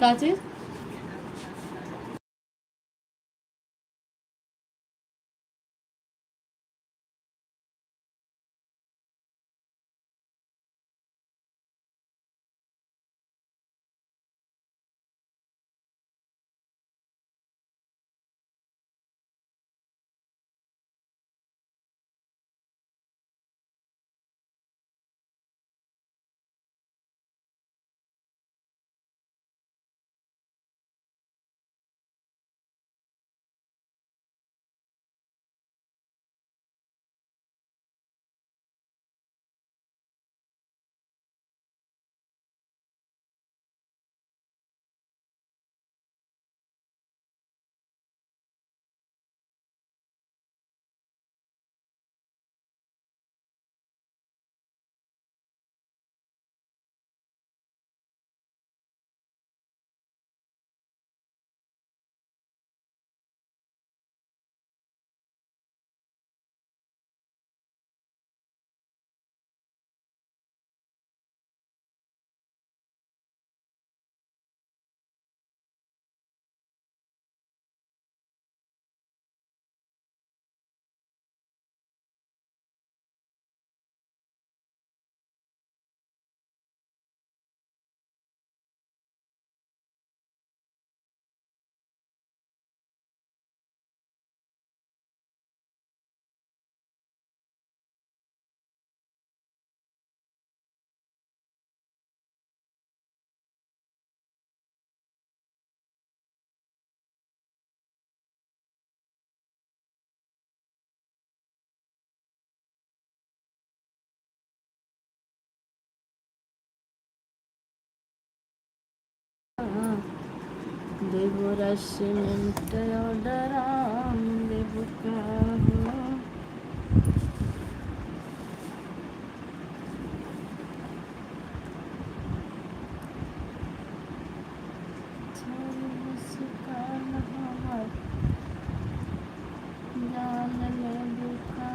का चीज देवो रश्मिंट ऑर्डराम देवो का हो मुस्कान हमर जान ले बुका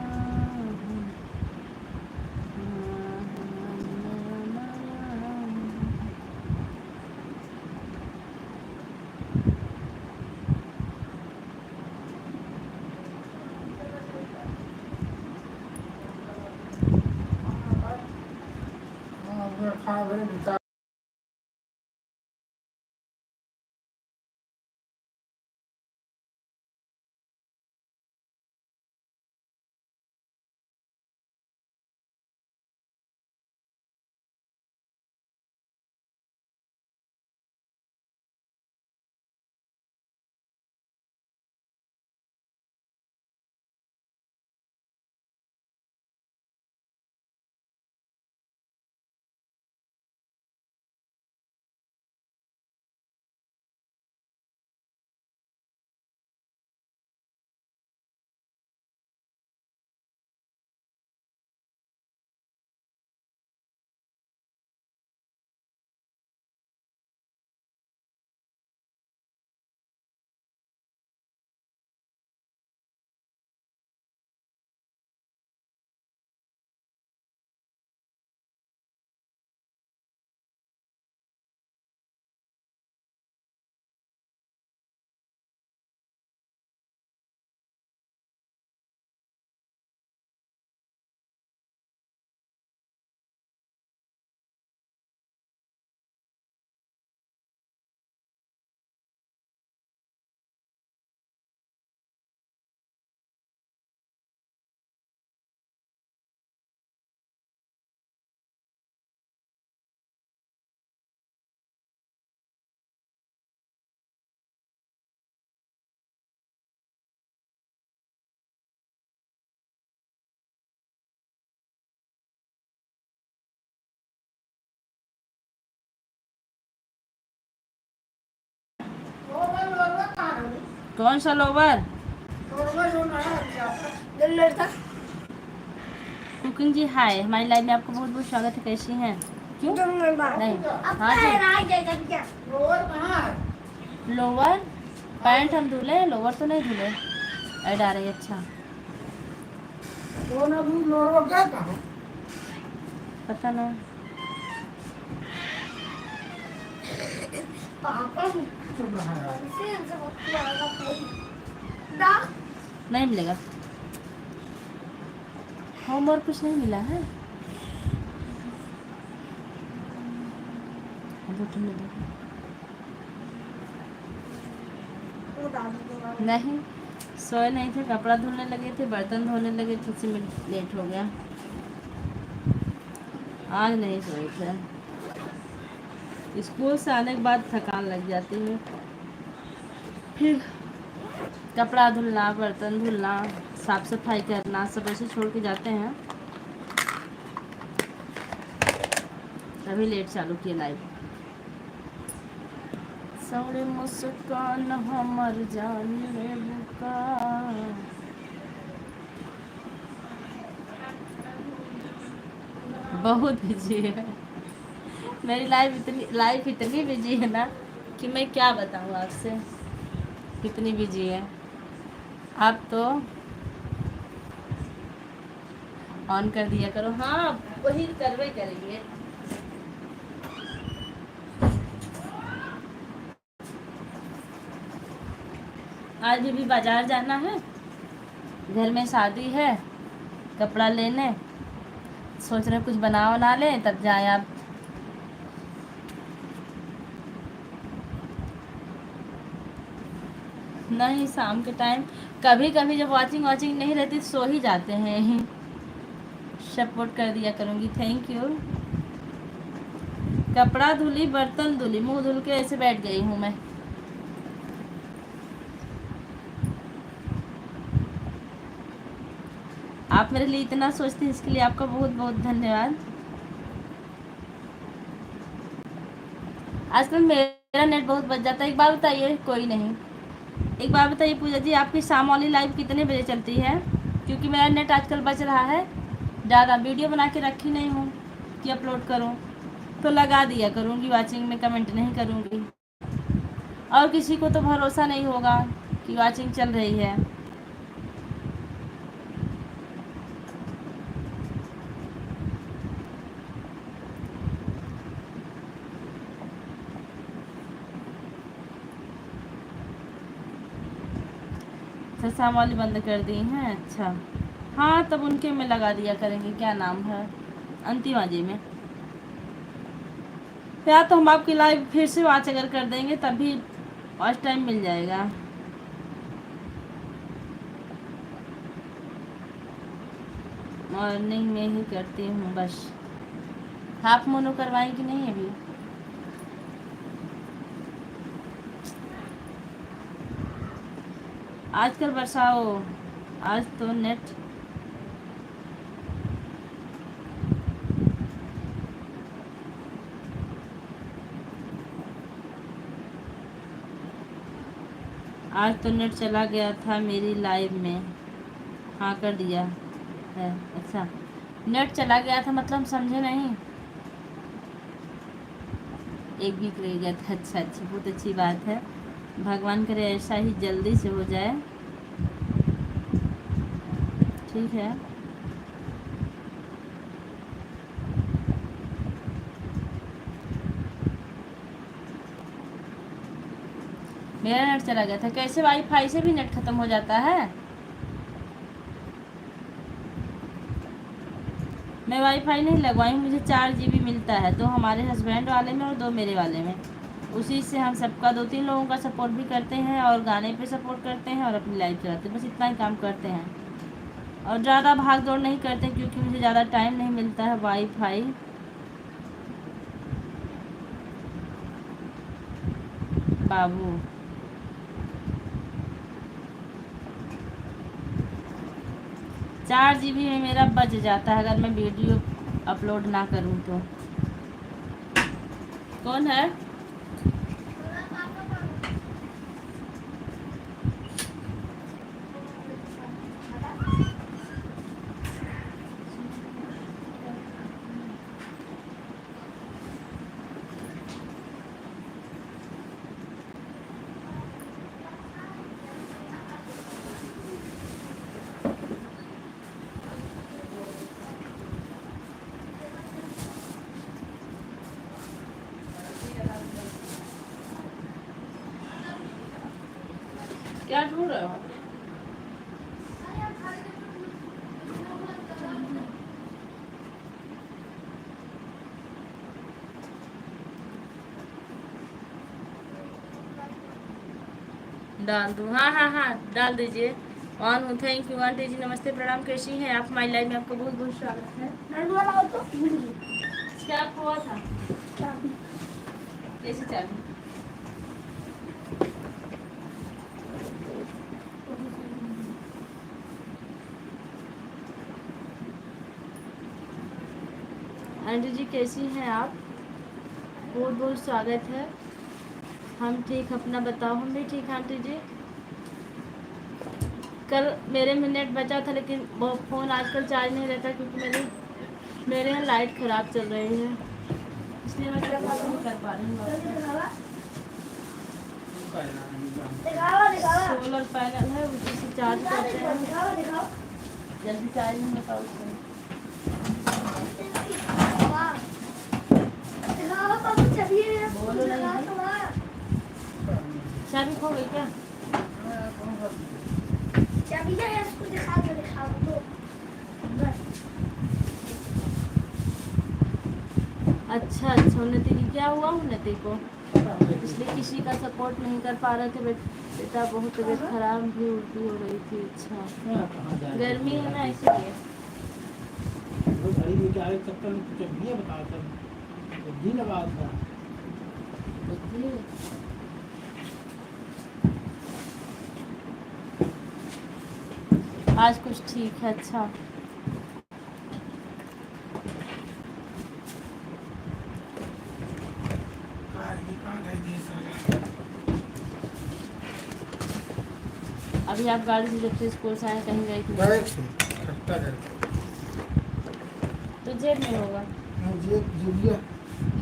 कौन सा लोवर कुकिंग जी हाय हमारी लाइव में आपको बहुत बहुत स्वागत है कैसी हैं क्यों नहीं हाँ जी लोवर पैंट हम धुले लोवर तो नहीं धुले ऐड आ रही है अच्छा पता ना नहीं मिलेगा, होमवर्क कुछ नहीं मिला है। नहीं, सोए नहीं थे, कपड़ा धोने लगे थे, बर्तन धोने लगे थे, उसी में लेट हो गया। आज नहीं सोए थे। स्कूल से आने के बाद थकान लग जाती है, फिर कपड़ा धुलना, बर्तन धुलना, साफ सफाई करना, सब ऐसे छोड़ के जाते हैं, तभी लेट चालू किया लाइव। सौड़े मुस्कान हमर जान में बुका। बहुत बिजी है मेरी लाइफ इतनी बिजी है ना कि मैं क्या बताऊँ आपसे, कितनी बिजी है। आप तो ऑन कर दिया करो। हाँ, वही करवे करेंगे। आज भी बाजार जाना है, घर में शादी है, कपड़ा लेने सोच रहे कुछ बना लें, तब जाए आप। नहीं, शाम के टाइम कभी कभी जब वाचिंग नहीं रहती तो सो ही जाते हैं। सपोर्ट कर दिया करूँगी, थैंक यू। कपड़ा धुली, बर्तन धुली, मुंह धुल के ऐसे बैठ गई हूँ मैं। आप मेरे लिए इतना सोचते हैं, इसके लिए आपका बहुत बहुत धन्यवाद। आजकल मेरा नेट बहुत बच जाता है। एक बात बताइए, कोई नहीं, एक बात बताइए पूजा जी, आपकी शाम वाली लाइव कितने बजे चलती है? क्योंकि मेरा नेट आजकल बच रहा है ज़्यादा, वीडियो बना के रखी नहीं हूँ कि अपलोड करूँ, तो लगा दिया करूँगी वाचिंग में, कमेंट नहीं करूँगी। और किसी को तो भरोसा नहीं होगा कि वाचिंग चल रही है। अच्छा, शाम वाली बंद कर दी हैं, अच्छा। हाँ, तब उनके में लगा दिया करेंगे, क्या नाम है, अंतिमा जी में। या तो हम आपकी लाइव फिर से वॉच अगर कर देंगे तब भी वॉच टाइम मिल जाएगा। मॉर्निंग में ही करती हूँ बस। हाफ मोनो करवाएं कि नहीं अभी? आजकल बरसाओ, आज तो नेट चला गया था मेरी लाइव में। हाँ, कर दिया है। अच्छा, नेट चला गया था मतलब समझे नहीं। एक वीक रह गया था, अच्छा अच्छा, बहुत अच्छी बात है। भगवान करे ऐसा ही जल्दी से हो जाए, ठीक है। मेरा नेट चला गया था। कैसे? वाईफाई से भी नेट खत्म हो जाता है? मैं वाईफाई नहीं लगवाई, मुझे 4 GB मिलता है, 2 हमारे हस्बैंड वाले में और 2 मेरे वाले में। उसी से हम सबका 2-3 लोगों का सपोर्ट भी करते हैं, और गाने पे सपोर्ट करते हैं, और अपनी लाइफ चलाते हैं, बस इतना ही काम करते हैं। और ज़्यादा भाग दौड़ नहीं करते क्योंकि मुझे ज़्यादा टाइम नहीं मिलता है। वाईफाई बाबू, चार GB में मेरा बच जाता है अगर मैं वीडियो अपलोड ना करूँ तो। कौन है? क्या ढूंढ रहे हो? डाल दूँ? हाँ हाँ हाँ, डाल दीजिए। ऑन हूँ। थैंक यू आंटी जी, नमस्ते प्रणाम, कैसी हैं आप? हमारी लाइफ में आपका बहुत बहुत स्वागत है। क्या हुआ था? कैसी चाबी? आंटी जी कैसी हैं आप? बहुत बहुत स्वागत है। हम ठीक, अपना बताओ। हम भी ठीक आंटी जी। कल मेरे में नेट बचा था, लेकिन वो फ़ोन आजकल चार्ज नहीं रहता, क्योंकि मेरे यहाँ लाइट ख़राब चल रही है, इसलिए मैं क्या नहीं कर पा रही हूँ। सोलर पैनल है, उसी से चार्ज करते हैं। जल्दी चार्ज नहीं होता उससे। बोलो नहीं। चाबी खो गई क्या? चाबी है, इसको दिखा दो। अच्छा, उन्नति की क्या हुआ? उन्नति को इसलिए किसी का सपोर्ट नहीं कर पा रहे थे बेटा, बहुत तबीयत खराब भी उल्टी हो रही थी। अच्छा, गर्मी है ना, इसीलिए। आज कुछ ठीक है। अच्छा, अभी आप गाड़ी से जब से स्कूल से आए कहीं गए थे? तो जेब में होगा।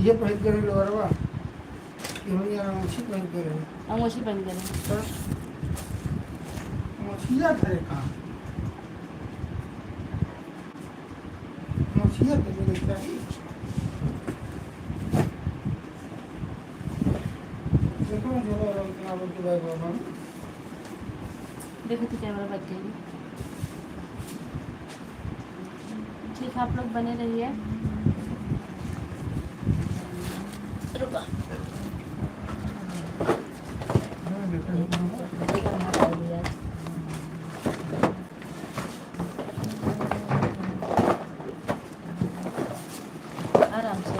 ये पहन कर लोरवा ये अंगूठी पहन कर अंगूठी पहन कर मछलियाँ धरे कहाँ मछलियाँ तो मिलता है। देखो जो इतना बोलते भाई बाबा देखो तो कैमरा बच जाएगी। ठीक, आप लोग बने रहिए। रुको। आराम से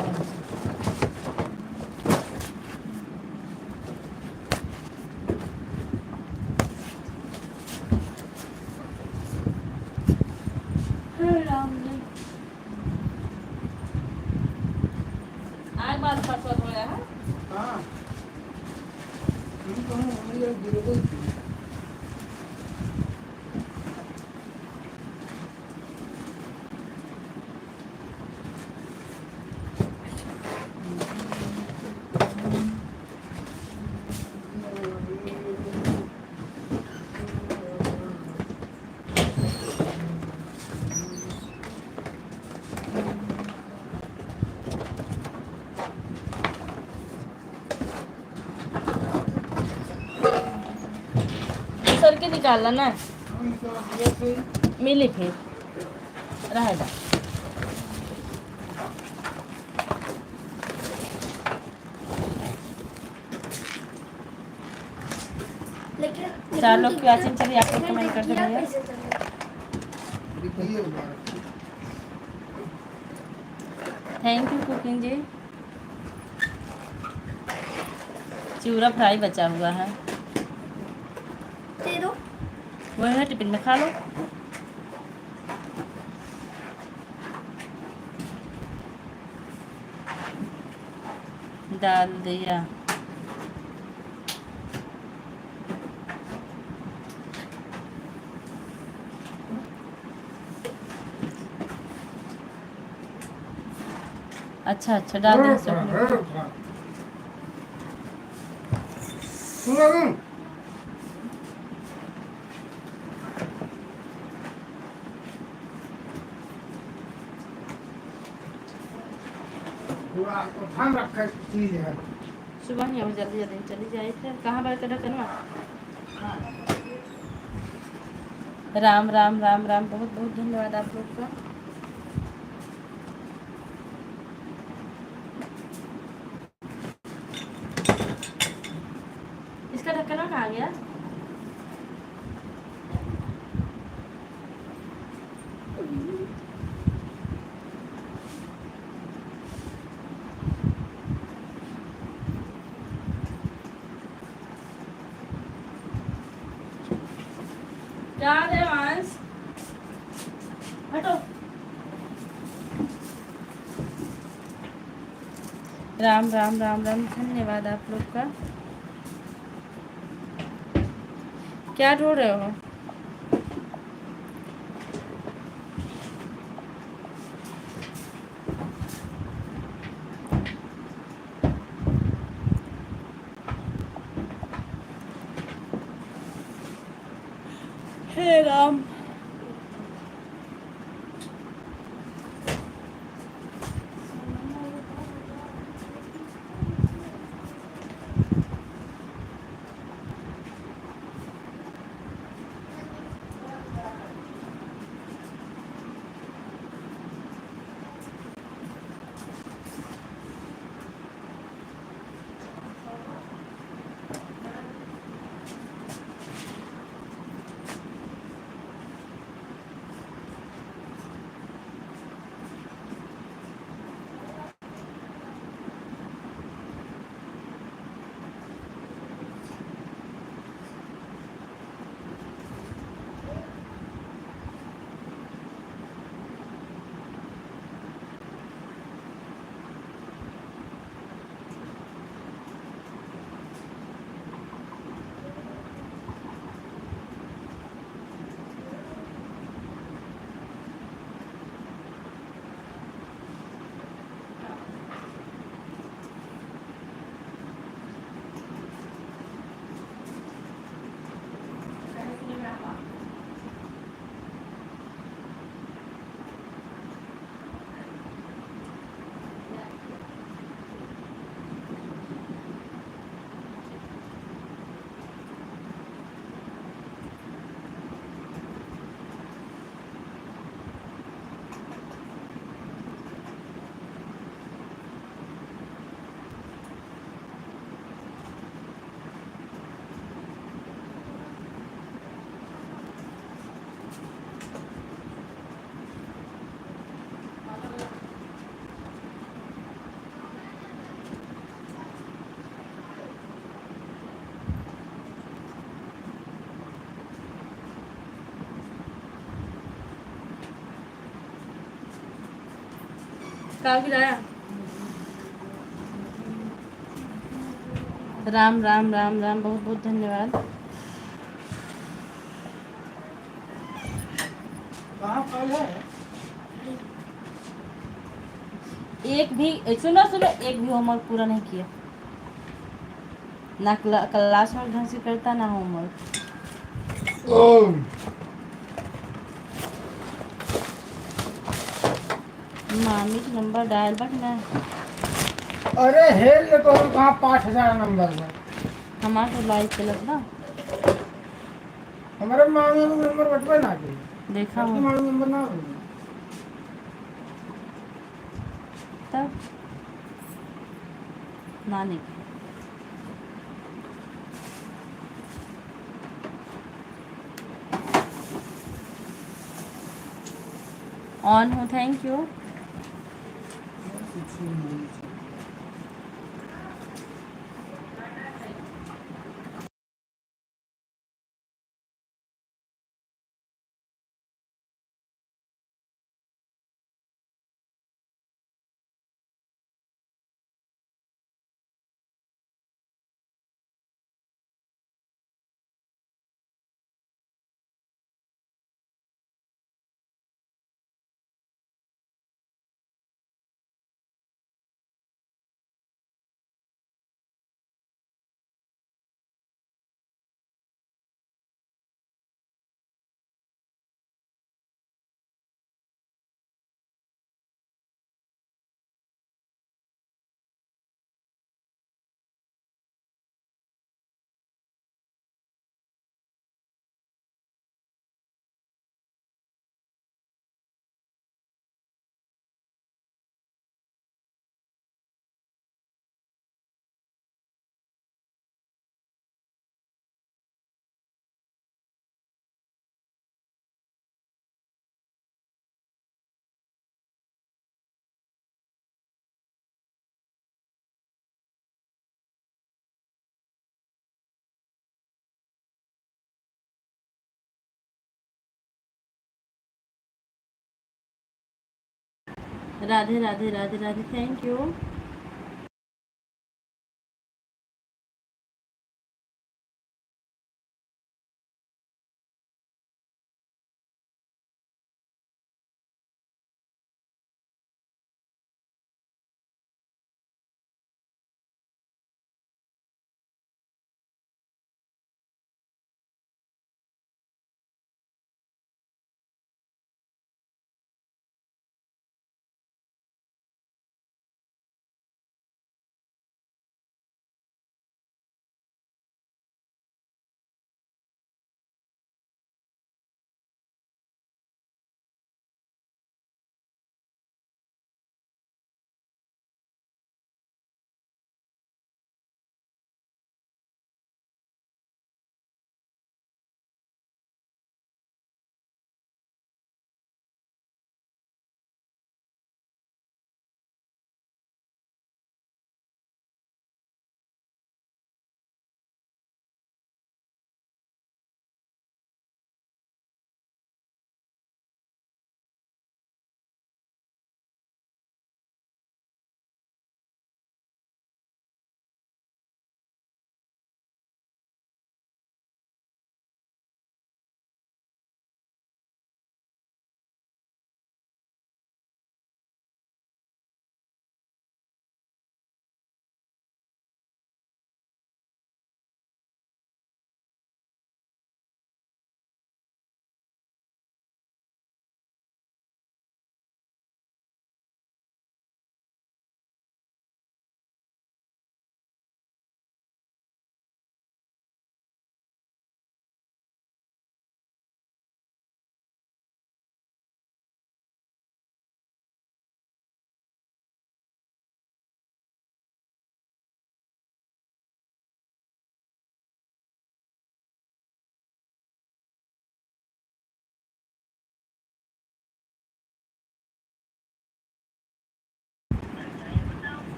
आराम से। आग बाल फटफट हो रहा है। हाँ ये गिर गई थी। सर के निकालना ना, मिली फिर रहेगा। चार लोग की वाचिंग चलिए, आप लोग कमेंट करते रहिए। Thank you cooking ji. चिवड़ा फ्राई बचा हुआ है, दे दो। वो है टिफिन में खा लो। डाल दिया। अच्छा डाल दिया सब लोग। ध्यान रखा चीज है। सुबह ही हो, जल्दी जल्दी चली जाए। फिर कहाँ पर ढक्कन? राम राम राम राम, बहुत बहुत धन्यवाद आप लोग का। इसका ढक्कन कहाँ गया? क्या देवांश, हटो। राम राम राम राम, धन्यवाद आप लोग का। क्या ढूंढ रहे हो? हे राम। कहाँ गिराया? राम राम राम राम, बहुत बहुत धन्यवाद। कहाँ कल है? एक भी, सुनो सुनो, एक भी होमवर्क पूरा नहीं किया। ना क्लास में ढंग से करता, ना होमवर्क। मामी का नंबर डायल बट ना अरे हेल ले तो कहाँ 5000 नंबर है। हमारा तो लाइव चलत ना। हमारे मामी का नंबर बटवे ना के देखा सबकी हूँ मामी नंबर ना हो। तब नानी का। ऑन हो, thank you. Radhe Radhe Radhe Radhe, thank you.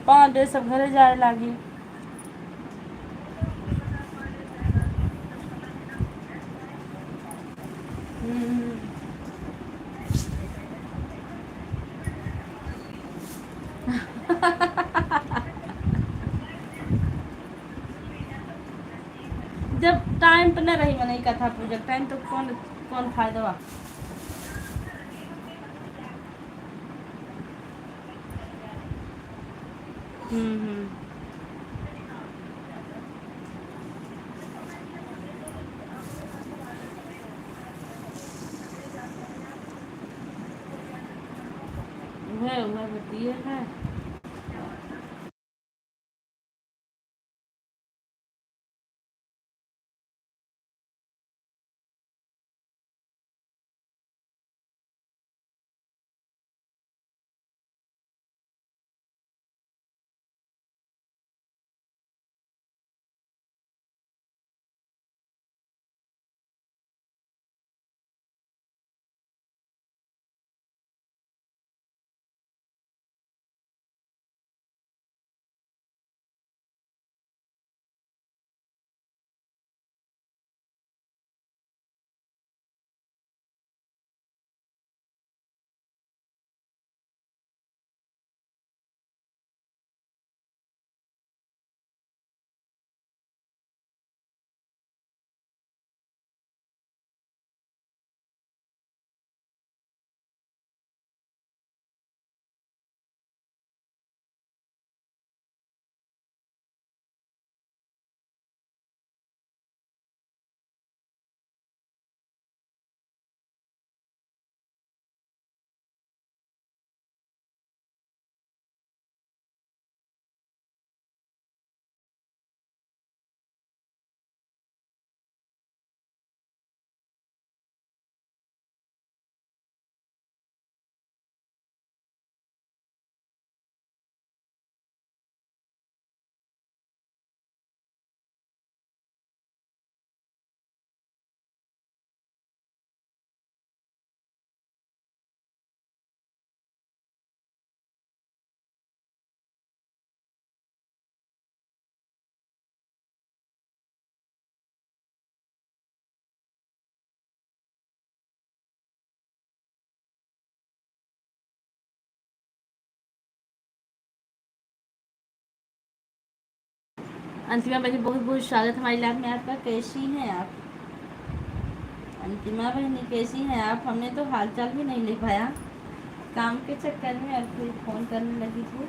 पाँच डे सब घरे जाए लागी। हम्म। जब टाइम पे न रही मने कथा पूजा टाइम तो कौन कौन फायदा बा। हम्म। वह बतिए है। अंतिमा बहनी बहुत बहुत स्वागत हमारी लाइफ में आपका। कैसी हैं आप अंतिमा बहनी, कैसी हैं आप? हमने तो हालचाल भी नहीं ले पाया काम के चक्कर में, और फिर फ़ोन करने लगी थी।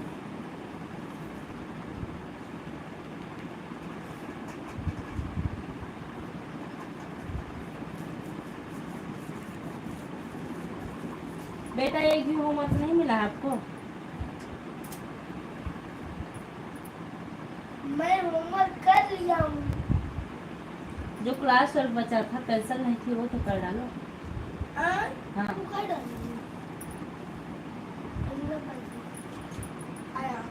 बेटा एक भी होमवर्क नहीं मिला आपको? मैं होमवर्क कर लिया हूँ। जो क्लास वर्क बचा था, पेंसिल नहीं थी, वो तो कर डालो। हाँ तू कर डाली। अगला पेंसिल। आया।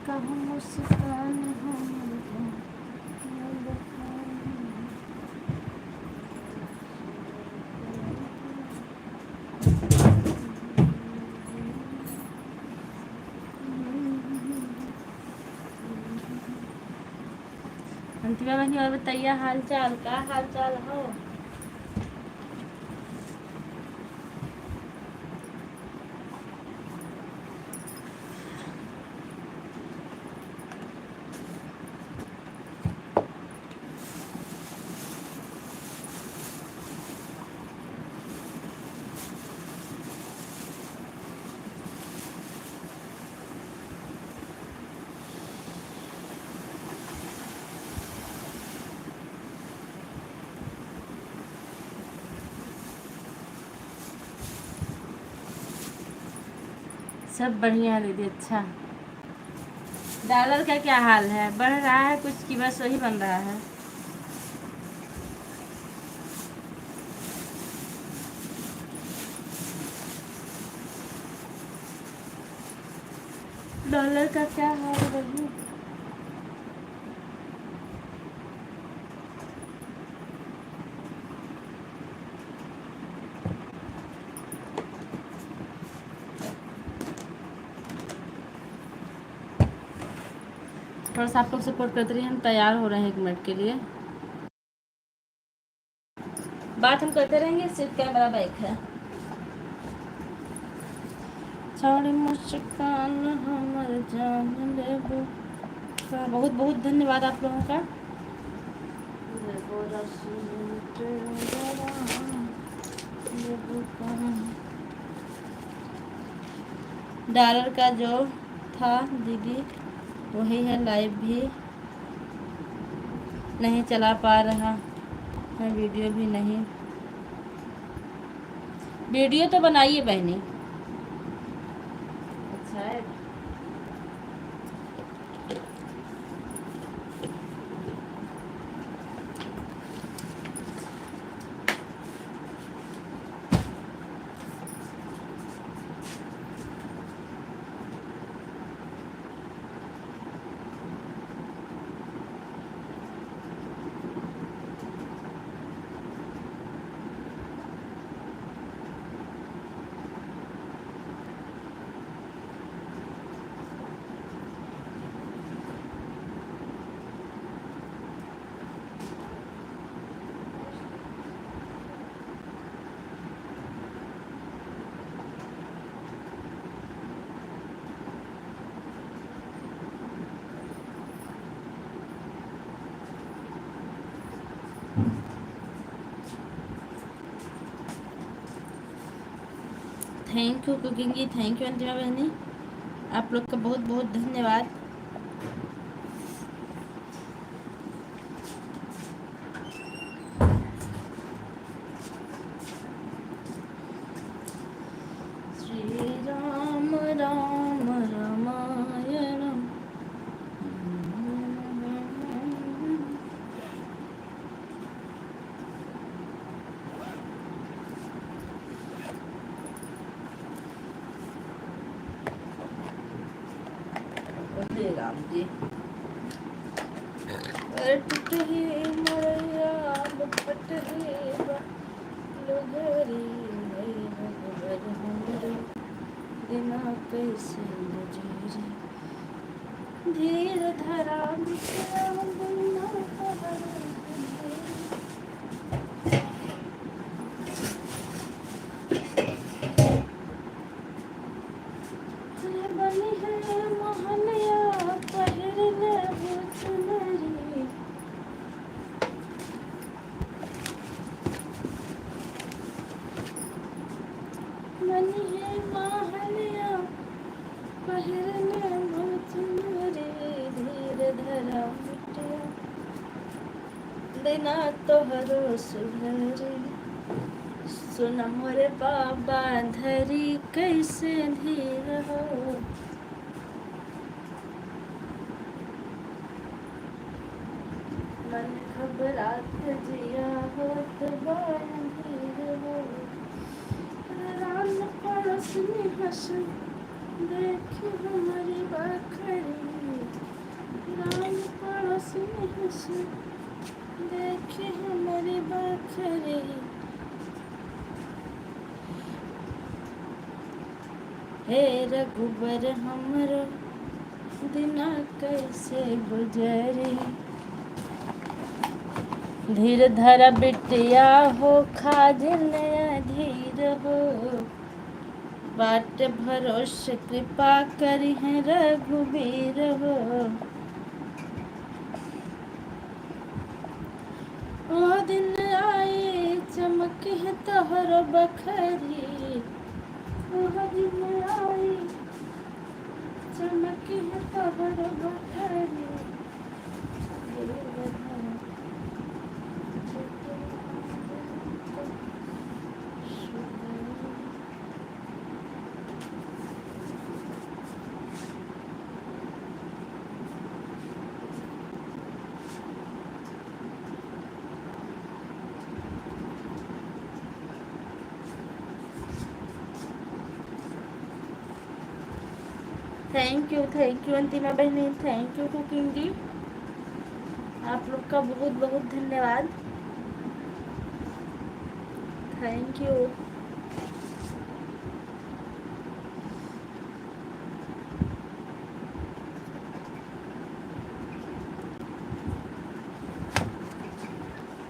कहूँ मुस्कान हमको अंतिमा बहनी, और बताइए हाल चाल, का हाल चाल हो? सब बढ़िया है दीदी। अच्छा, डॉलर का क्या हाल है? बढ़ रहा है कुछ कि बस वही बन रहा है? डॉलर का क्या हाल है बहनी? थोड़ा सा आप लोग सपोर्ट करते रहिए, हम तैयार हो रहे हैं 1 मिनट के लिए। बात हम करते रहेंगे, सिर्फ कैमरा बैक है। छोड़ी मुस्कान हमर जान लेबो। बहुत बहुत धन्यवाद आप लोगों का। डॉलर का जो था दीदी वही है, लाइव भी नहीं चला पा रहा है, वीडियो भी नहीं। वीडियो तो बनाइए बहनी। अच्छा है। Thank you cooking ji, thank you Antima बहनी, आप लोग का बहुत बहुत धन्यवाद। श्री राम राम रमाय राम। राम जी टूट ही मरया बपट ही लुघरी भगवर हमरे बिना कैसे गुजरी। धीर धरा बिखरा बन्ना पहाड़ बन बिना तोहरो सुधरी सुन मोरे बाबा धरी कैसे धीर हो। मन घबरात जिया होत बांधीर हो। रान पड़ोस में हंस देखी हमारी बखरी। रान पड़ोस में हंस देखी हमारी बखरी। हे रघुबर हमरो दिना कैसे गुजरी। धीर धर बिटिया हो खाजिन धीर हो। बाट भरोसे कृपा करी है रघुबीर हो। ओ दिन आई चमक है तोहर बखरी। ओ दिन आई चमक है तोहर बखरी। थैंक यू अंतिमा बहनी, थैंक यू कुकिंग जी। आप लोग का बहुत बहुत धन्यवाद, थैंक यू।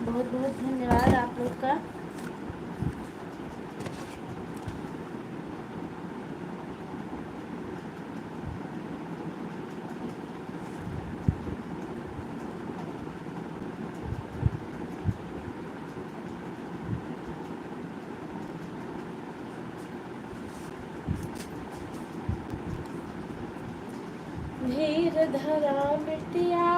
बहुत बहुत धन्यवाद आप लोग का। धीर धरा बिटिया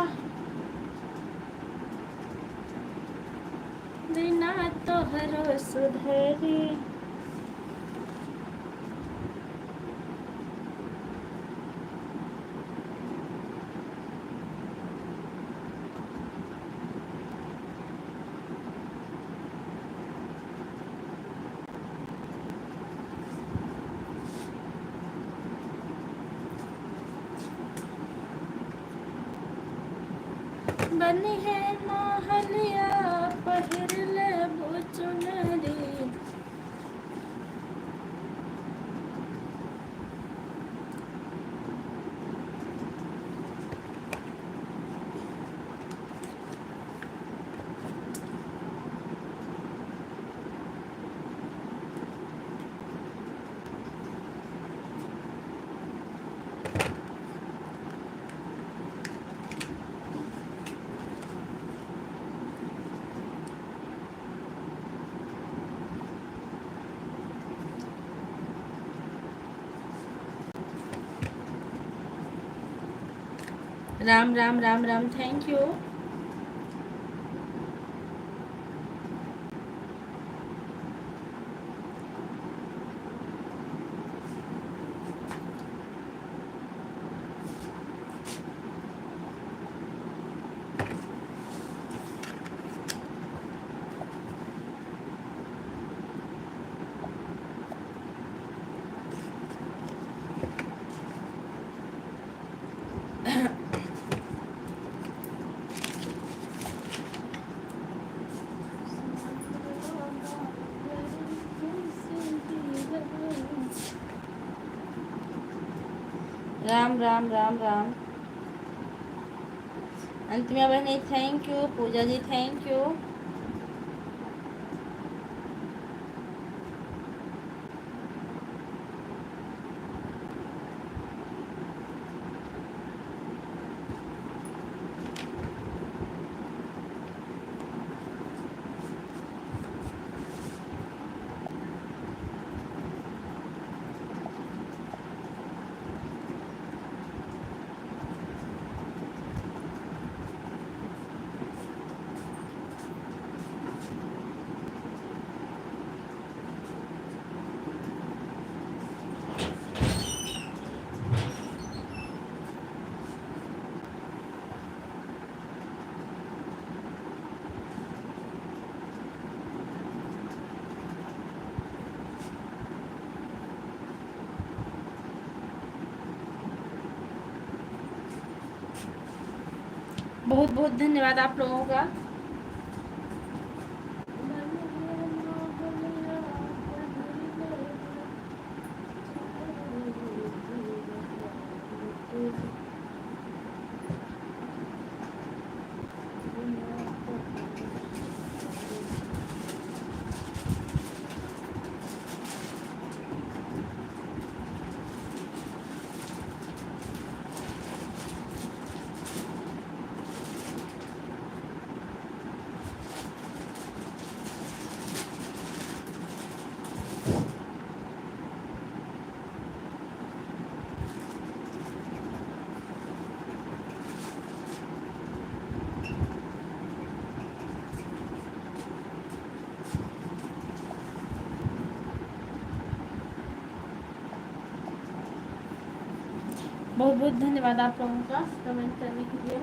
बिना तोहरो सुधरी। बनी है महलिया पहिर ले चुनरी। Ram Ram Ram Ram, thank you. राम राम राम राम। अंतिमा बहनी thank you, Pooja ji thank you. बहुत बहुत धन्यवाद आप लोगों का। बहुत बहुत धन्यवाद आप लोगों का कमेंट करने के लिए।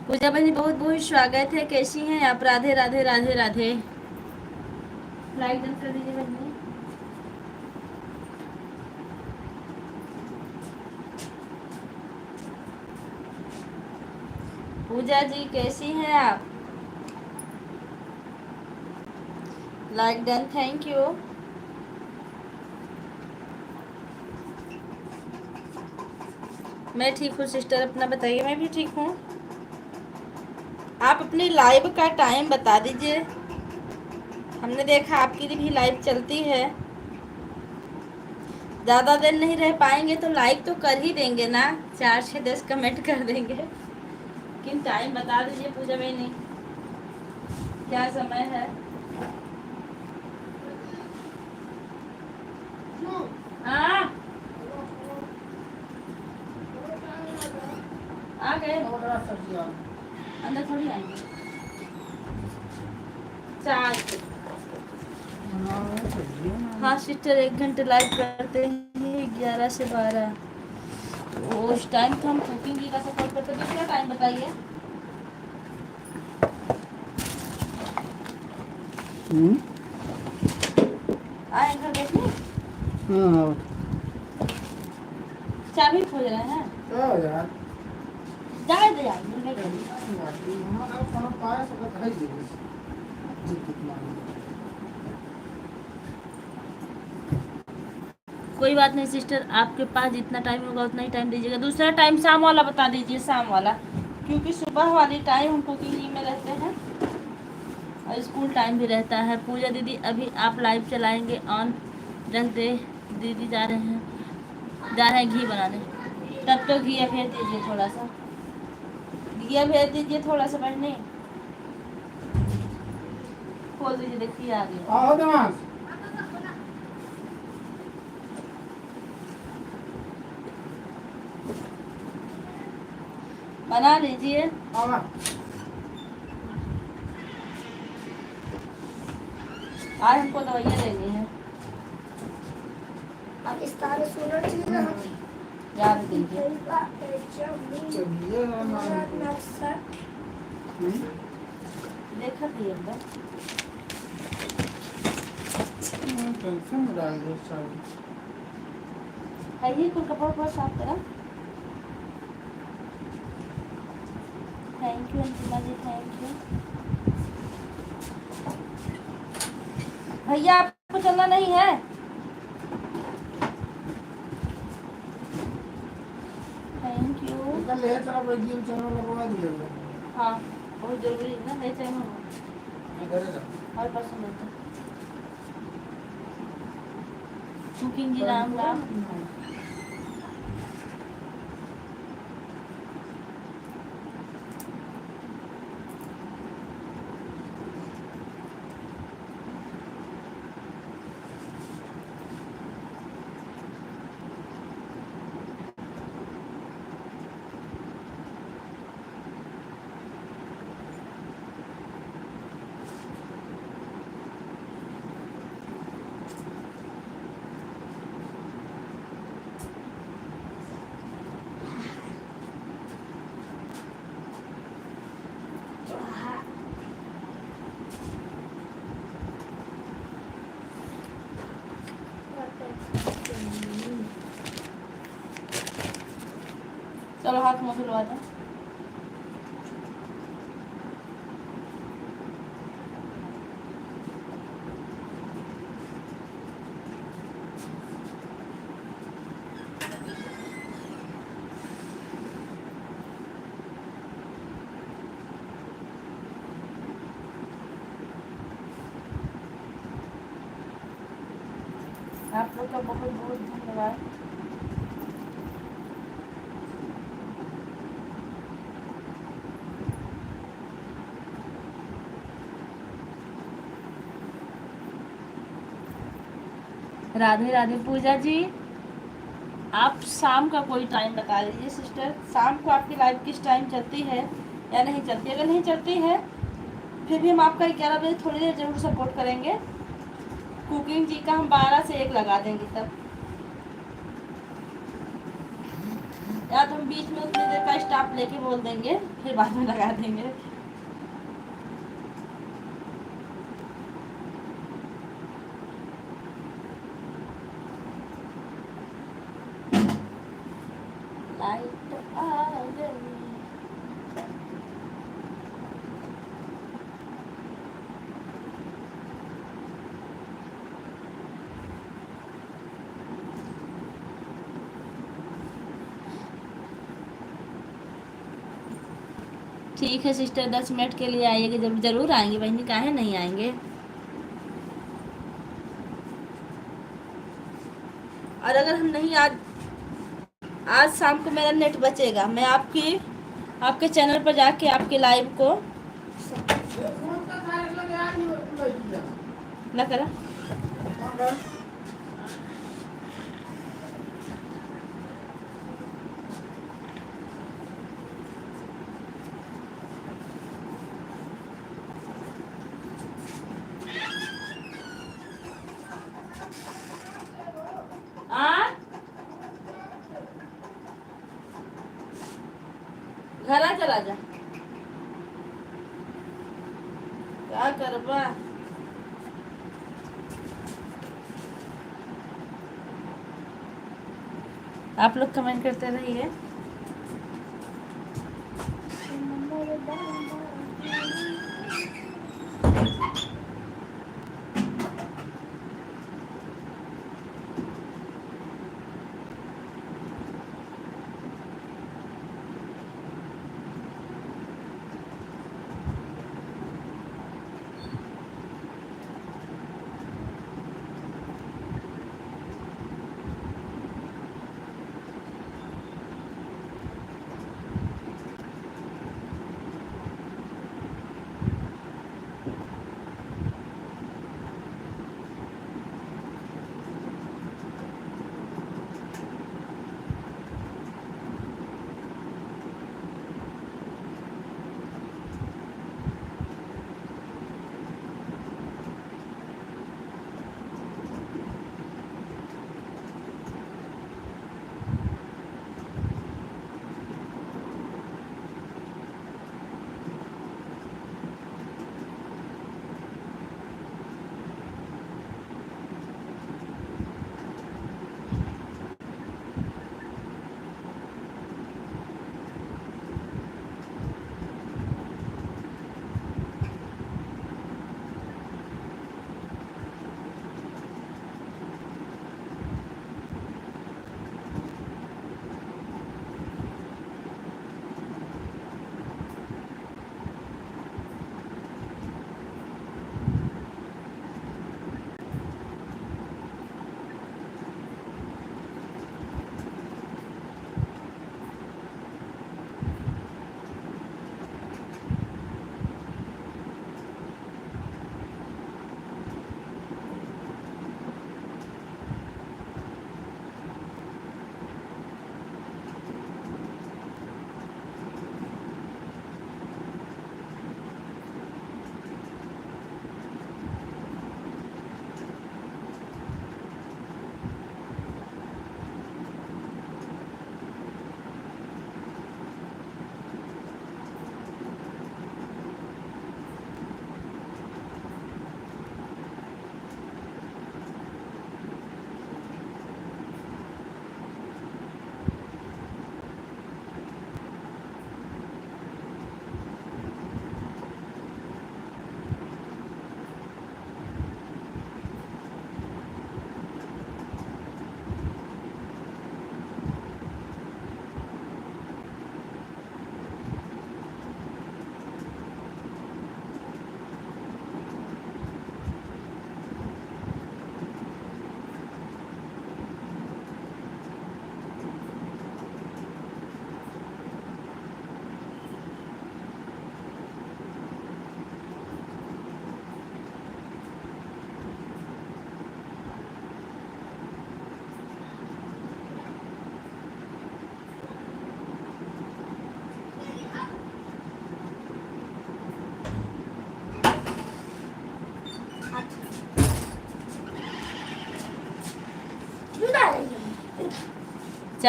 पूजा बहनी बहुत बहुत स्वागत है, कैसी हैं आप? राधे राधे राधे राधे। लाइक डन कर दीजिए बहनी। पूजा जी कैसी हैं आप? Like done, thank you. मैं ठीक हूँ सिस्टर, अपना बताइए। मैं भी ठीक हूँ। आप अपनी लाइव का टाइम बता दीजिए, हमने देखा आपकी भी लाइव चलती है। ज़्यादा देर नहीं रह पाएंगे तो लाइक तो कर ही देंगे ना, 4 6 10 कमेंट कर देंगे, लेकिन टाइम बता दीजिए पूजा बहनी, क्या समय है? आ गए अंदर थोड़ी आएंगे। 4 हाँ सिस्टर, 1 घंटे लाइव करते हैं 11 से 12। उस टाइम तो हम कुकिंग का सपोर्ट करते हैं। दूसरा टाइम बताइए। आए घर देखने? चाबी खोज रहे हैं? जाए दे यार, मैं करूँ। कोई बात नहीं सिस्टर, आपके पास जितना टाइम होगा उतना ही टाइम दीजिएगा। दूसरा टाइम शाम वाला बता दीजिए, शाम वाला, क्योंकि सुबह वाली टाइम हम कुकिंग में रहते हैं और स्कूल टाइम भी रहता है। पूजा दीदी अभी आप लाइव चलाएंगे, ऑन रख दे दीदी। जा रहे हैं घी बनाने, तब तो घी भेज दीजिए थोड़ा सा, घी भेज दीजिए थोड़ा सा बढ़ने। खोल दीजिए, देखिए आ गया। बना लीजिए। आज हमको दवाइयाँ लेनी है। पाकिस्तान सुनना चाहिए। याद दीजिए। देखा थी एक बार। है ये कुल कपड़ा साफ करा। Thank you Antima ji, thank you. भैया आपको चलना नहीं है? Thank you. कल ले चला भाई जिम चैनल लगवा दिया। हाँ बहुत जरूरी है ना, नहीं चाहिए इधर है और पसंद है कुकिंग जी, राम राम। चलो हाथ मुँह धुलवा दो। आप लोग का बहुत बहुत धन्यवाद। राधे राधे पूजा जी। आप शाम का कोई टाइम बता दीजिए सिस्टर, शाम को आपकी लाइव किस टाइम चलती है या नहीं चलती? अगर नहीं चलती है फिर भी हम आपका 11 बजे थोड़ी देर जरूर सपोर्ट करेंगे। कुकिंग जी का हम 12 से 1 लगा देंगे तब, या तो हम बीच में उतनी देर का स्टॉप लेके बोल देंगे, फिर बाद में लगा देंगे। लाइट आ गई। ठीक है सिस्टर, 10 मिनट के लिए आइएगा, जब जरूर आएंगे बहनी, काहे नहीं आएंगे। और अगर हम नहीं आज शाम को मेरा नेट बचेगा, मैं आपके चैनल पर जाके आपके लाइव को ना करा। घर आ, चला जा, क्या करबा। आप लोग कमेंट करते रहिए।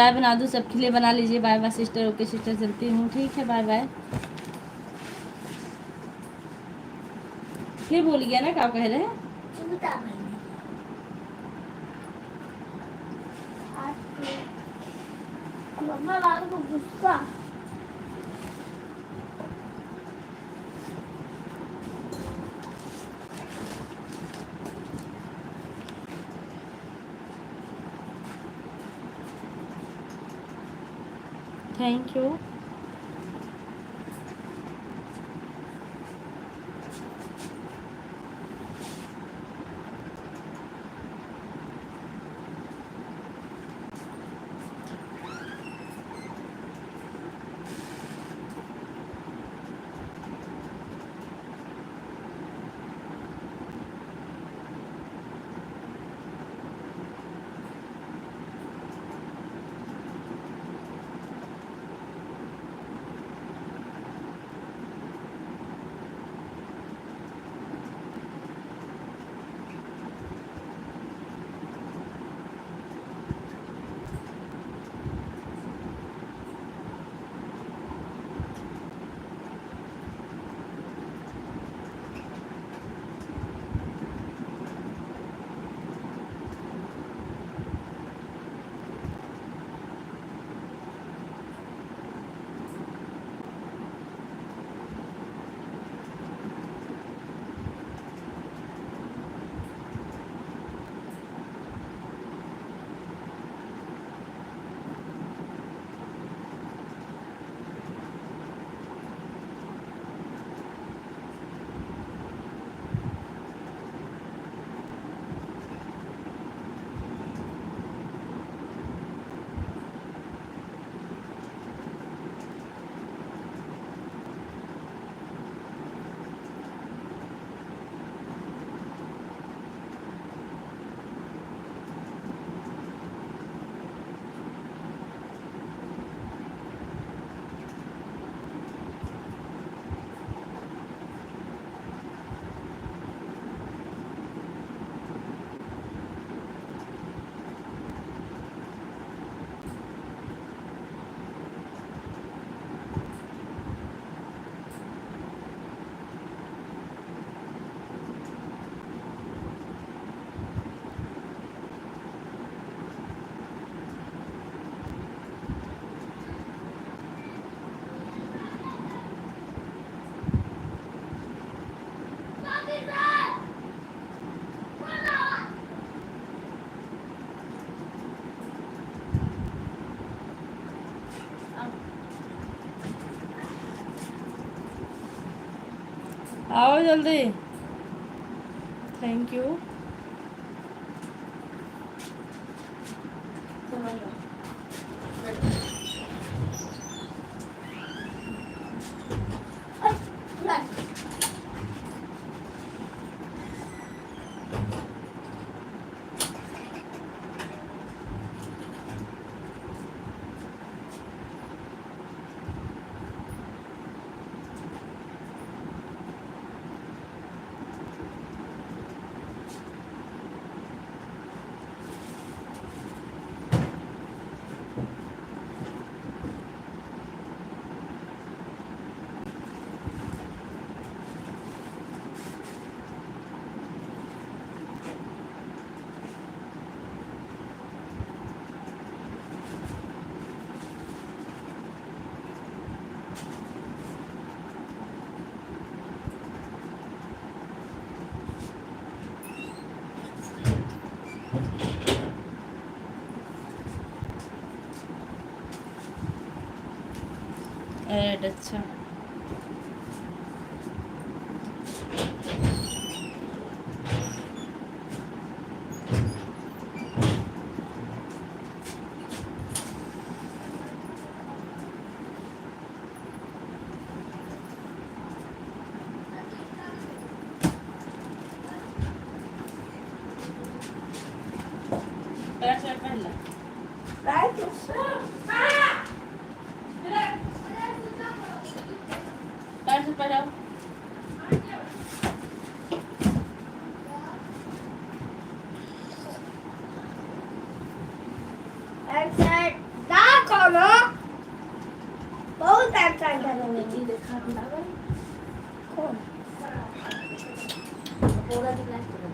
चाय बना दूँ सबके लिए, बना लीजिए। Bye bye sister. Okay sister, चलती हूँ। ठीक है, बाय बाय। फिर भूल गया ना क्या कह रहे हैं। चिमटा मैंने आज मम्मा बाबू को गुस्सा। Thank you. आओ जल्दी। Thank you. ऐड अच्छा। पहला Right? ट्राई करेंगे ये देखा ना भाई कौन पूरा गिलास पूरा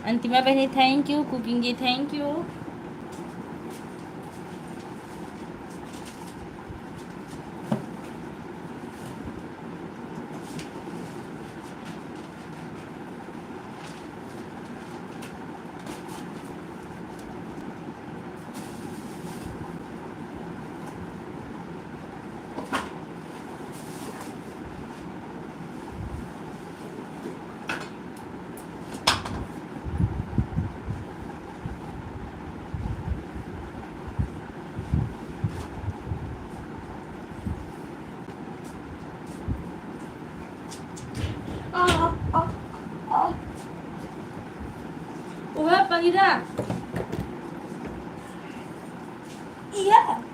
अंतिमा बहनी thank you cooking ji thank you वह पहिरा Yeah.